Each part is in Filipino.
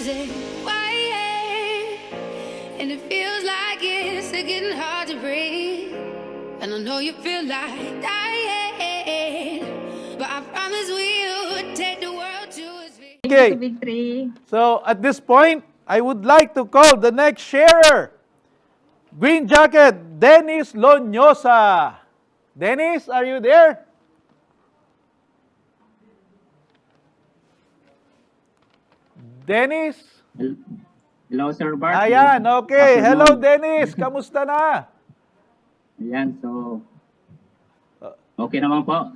it quiet? And it feels like it's getting hard to breathe. And I know you feel like dying, but I promise we'll take the world to its feet. Okay. Victory. So at this point, I would like to call the next sharer. Green jacket, Dennis Lonyosa. Dennis, are you there? Dennis? Hello, Sir Bart. Ayan, okay. Afternoon. Hello, Dennis. Kamusta na? Ayan, so okay naman po.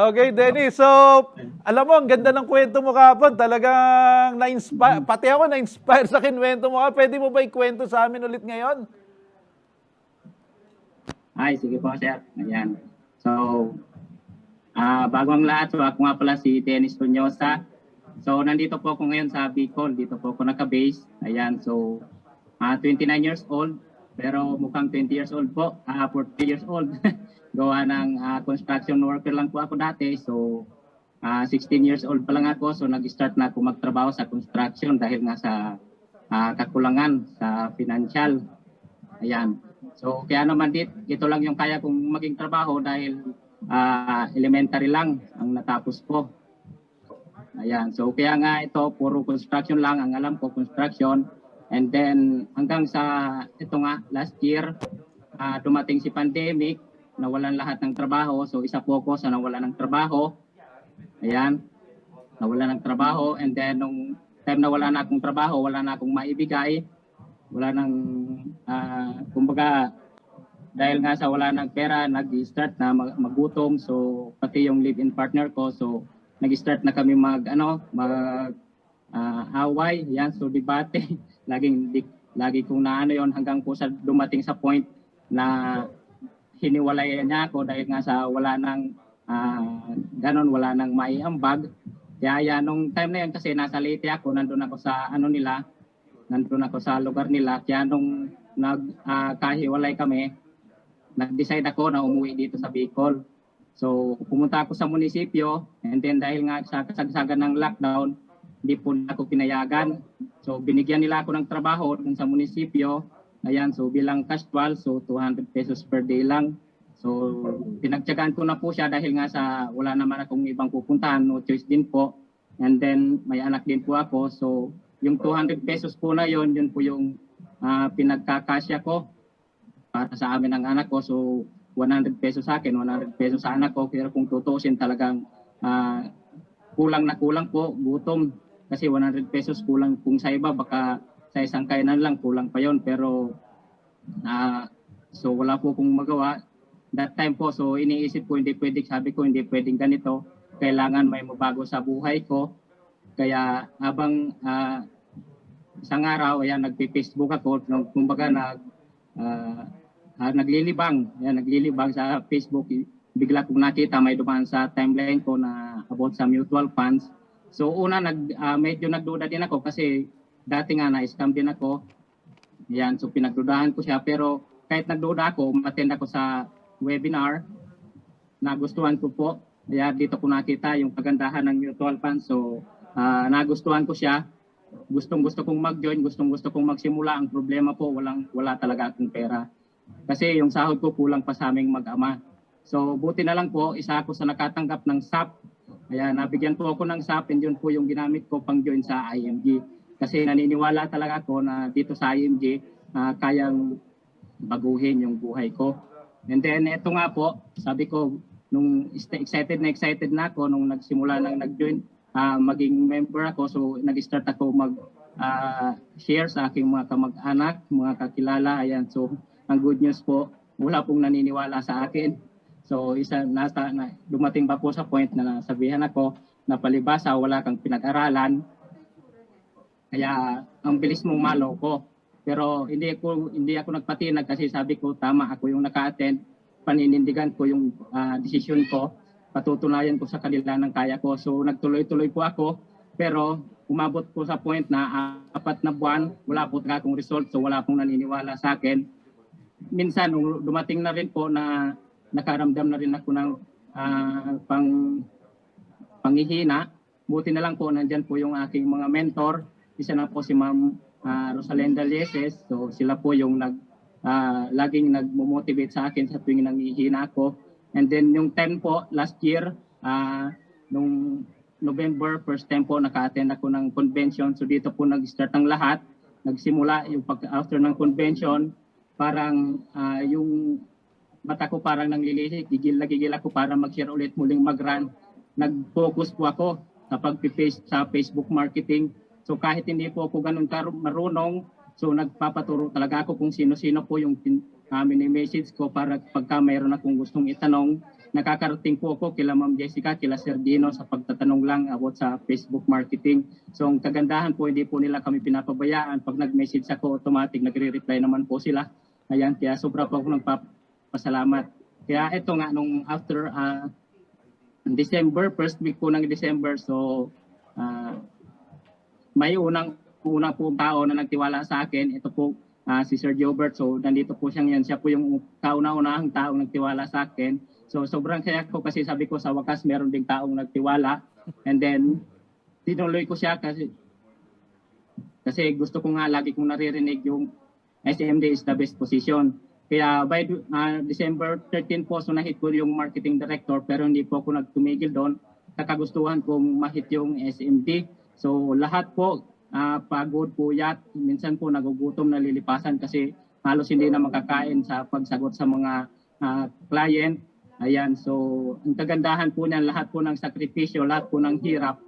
Okay, Dennis. So, alam mo, ang ganda ng kwento mo kahapon. Talagang na-inspire. Pati ako na-inspire sa kinwento mo ka. Pwede mo ba ikwento sa amin ulit ngayon? Ay, sige po, sir. Ayan. So, bago ang lahat, so ako nga pala si Dennis Lonyosa. So, nandito po ako ngayon sa Bicol. Dito po ako naka-base. Ayan, so 29 years old. Pero mukhang 20 years old po. 40 years old. Gawa ng construction worker lang po ako dati. So, 16 years old pa lang ako. So, nag-start na ako magtrabaho sa construction dahil nga sa kakulangan sa financial. Ayan. So, kaya naman ito lang yung kaya kong maging trabaho dahil elementary lang ang natapos ko. Ayan. So, kaya nga ito, puro construction lang. Ang alam ko, construction. And then, hanggang sa ito nga, last year, dumating si pandemic, nawalan lahat ng trabaho. So, isa po ako sa nawalan ng trabaho. Ayan. Nawalan ng trabaho. And then, nung time na wala na akong trabaho, wala na akong maibigay. Wala nang, kumbaga, dahil nga sa wala ng pera, nag-start na magutom. So, pati yung live-in partner ko. So, nag-start na kami away. Yan, so debate. Lagi kong naano yon hanggang po sa dumating sa point na hiniwalay niya ako dahil nga sa wala nang wala nang maiambag. Kaya nung time na yun kasi nasa Leyte ako, nandun ako sa lugar nila. Kaya nung kahiwalay kami, nag-decide ako na umuwi dito sa Bicol. So pumunta ako sa munisipyo, and then dahil nga sa kasagsagan ng lockdown, hindi po ako pinayagan. So binigyan nila ako ng trabaho dun sa munisipyo. Ayan, so bilang casual, so 200 pesos per day lang. So pinagtiyagaan ko na po siya dahil nga sa wala naman akong ibang pupuntahan, no choice din po. And then may anak din po ako. So yung 200 pesos po na yun po yung pinagkakasya ko para sa amin ng anak ko. So 100 pesos sa akin, 100 pesos sa anak ko. Pero kung tutusin talagang kulang na kulang po, gutom. Kasi 100 pesos kulang kung sa iba, baka sa isang kainan lang kulang pa yon. Pero so wala po kong magawa. That time po, so iniisip ko, sabi ko hindi pwedeng ganito. Kailangan may mabago sa buhay ko. Kaya habang isang araw, ayan, nagpi-Facebook ako, kumbaga naglilibang sa Facebook. Bigla kong nakita may dumaan sa timeline ko na about sa mutual funds. So una medyo nagduda din ako kasi dati nga na-scam din ako. Yan, so pinagdudahan ko siya, pero kahit nagduda ako, attend ako sa webinar, nagustuhan ko po. Kaya dito ko nakita yung kagandahan ng mutual funds. So nagustuhan ko siya. Gustong-gusto kong mag-join, gustong-gusto kong magsimula. Ang problema po, wala talaga akong pera. Kasi yung sahod ko kulang pa sa aming mag-ama. So buti na lang po, isa ako sa nakatanggap ng SAP. Kaya nabigyan po ako ng SAP, and yun po yung ginamit ko pang join sa IMG. Kasi naniniwala talaga ako na dito sa IMG, kayang baguhin yung buhay ko. And then ito nga po, sabi ko, nung excited na ako nung nagsimula nang nag-join, maging member ako. So nag-start ako mag-share sa aking mga kamag-anak, mga kakilala. Ayan, so ang good news po, wala pong naniniwala sa akin. So dumating pa po sa point na nasabihan ako na palibasa wala kang pinag-aralan. Kaya ang bilis mong maloko. Pero hindi ako nagpatinag kasi sabi ko tama, ako yung naka-attend, paninindigan ko yung desisyon ko, patutunayan ko sa kanila ng kaya ko. So nagtuloy-tuloy po ako, pero umabot po sa point na 4 na buwan, wala po akong result, so wala pong naniniwala sa akin. Minsan dumating na rin po na nakaramdam na rin ako ng panghihina. Buti na lang po, nandyan po yung aking mga mentor isa na po si Ma'am Rosalenda Lieses. So sila po yung laging nagmo-motivate sa akin sa tuwing nanghihina ako. And then yung 10 po, last year, nung November, first time po naka-attend ako ng convention. So dito po nag-start ang lahat. Nagsimula yung after ng convention, parang yung mata ko parang nanglilihi, gigil na gigil ako para mag-share ulit muling mag-run. Nag-focus po ako sa Facebook marketing. So kahit hindi po ako ganun marunong, so nagpapaturo talaga ako kung sino-sino po yung mini-message ko para pagka mayroon akong gustong itanong, nakakarating po ako kila Ma'am Jessica, kila Sir Dino sa pagtatanong lang about sa Facebook marketing. So ang kagandahan po, hindi po nila kami pinapabayaan. Pag nag-message ako, automatic nagre-reply naman po sila. Ayan, kaya sobra po ako nagpapasalamat. Kaya ito nga, nung after December, first week po ng December, so may unang po tao na nagtiwala sa akin. Ito po si Sir Gilbert. So nandito po siya ngayon. Siya po yung kauna-unahang taong nagtiwala sa akin. So sobrang kaya ko kasi sabi ko sa wakas meron ding taong nagtiwala. And then tinuloy ko siya kasi gusto ko nga lagi kong naririnig yung SMD is the best position. Kaya by December 13 po, so na-hit ko yung marketing director pero hindi po ako nagtumigil doon. Kakagustuhan kong ma-hit yung SMD. So lahat po, pagod, puyat, minsan po nagugutom, nalilipasan kasi halos hindi na makakain sa pagsagot sa mga client. Ayan, so ang kagandahan po niyan, lahat po ng sakripisyo, lahat po ng hirap,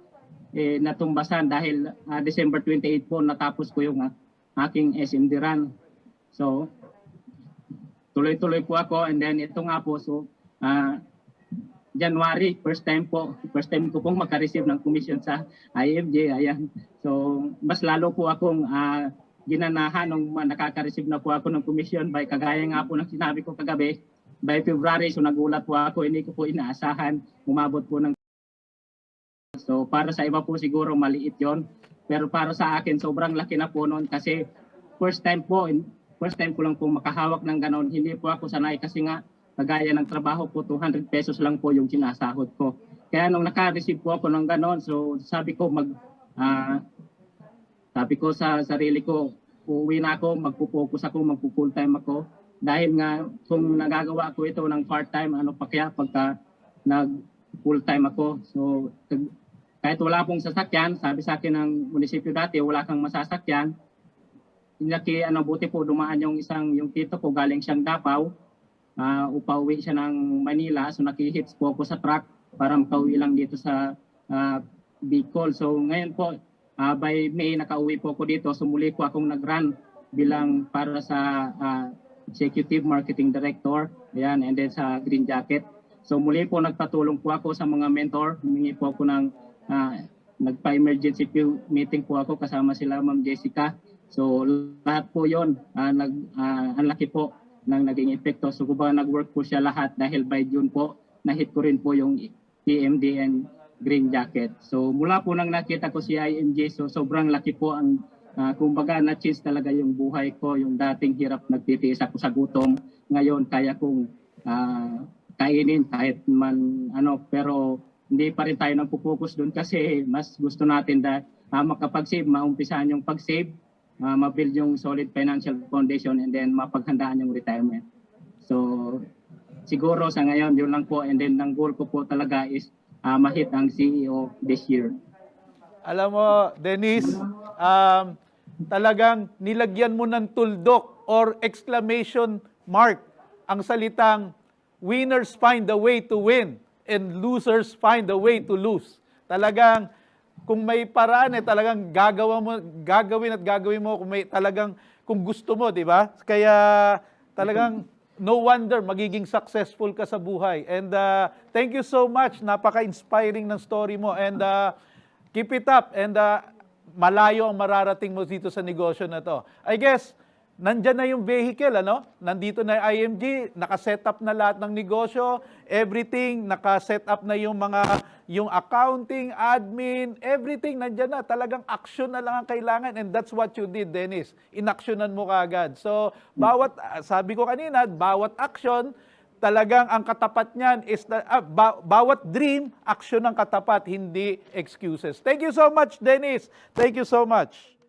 natumbasan dahil December 28 po natapos ko yung aking SMD run. So tuloy-tuloy po ako and then ito nga po, so January, first time ko pong makareceive ng commission sa IMG. Ayan. So, mas lalo po akong ginanahan nung nakaka-receive na po ako ng commission by kagaya nga po ng sinabi ko kagabi. By February, so nagulat po ako, hindi ko po inaasahan. Umabot po ng... So, para sa iba po siguro maliit yon. Pero para sa akin, sobrang laki na po noon kasi first time ko lang po makahawak ng ganon. Hindi po ako sanay kasi nga kagaya ng trabaho po, 200 pesos lang po yung sinasahod ko. Kaya nung naka-receive po ako ng ganon, so sabi ko sa sarili ko, uuwi na ako, magpo-focus ako, magpo-full time ako. Dahil nga kung nagagawa ko ito ng part-time, ano pa kaya pagka nag-full time ako. So kahit wala pong sasakyan, sabi sa akin ng munisipyo dati, wala kang masasakyan. Buti po dumaan yung tito ko, galing siyang Davao. Upauwi siya ng Manila, so nakihits po ako sa truck para makauwi lang dito sa Bicol. So ngayon po, by May nakauwi po ako dito, so muli po akong nag-run bilang para sa Executive Marketing Director, ayan, and then sa Green Jacket. So muli po nagpatulong po ako sa mga mentor, humingi po ako ng nagpa-emergency meeting po ako kasama sila Ma'am Jessica. So lahat po yon ang laki po nang naging epekto. So kung nag-work po siya lahat dahil by June po, na-hit ko rin po yung PMD and Green Jacket. So mula po nang nakita ko si IMG, so sobrang laki po ang, kumbaga na-change talaga yung buhay ko. Yung dating hirap, nagtitiis ako sa gutom. Ngayon kaya kong kainin kahit man pero hindi pa rin tayo nagpo-focus doon kasi mas gusto natin makapag-save, maumpisahan yung pag-save, ma-build yung solid financial foundation and then mapaghandaan yung retirement. So siguro sa ngayon yun lang po, and then ang goal ko po talaga is ma-hit ang CEO this year. Alam mo, Dennis, talagang nilagyan mo ng tuldok or exclamation mark ang salitang winners find a way to win and losers find a way to lose. Talagang kung may paraan talagang gagawin mo kung gusto mo, di ba? Kaya talagang no wonder magiging successful ka sa buhay. And thank you so much. Napaka-inspiring ng story mo and keep it up and malayo ang mararating mo dito sa negosyo na to. I guess nandyan na yung vehicle, Nandito na yung IMG, nakaset up na lahat ng negosyo, everything, nakaset up na yung accounting, admin, everything nandyan na. Talagang action na lang ang kailangan and that's what you did, Dennis. Inaksyonan mo kaagad. So, sabi ko kanina, bawat action, talagang ang katapat niyan is, bawat dream, action ang katapat, hindi excuses. Thank you so much, Dennis. Thank you so much.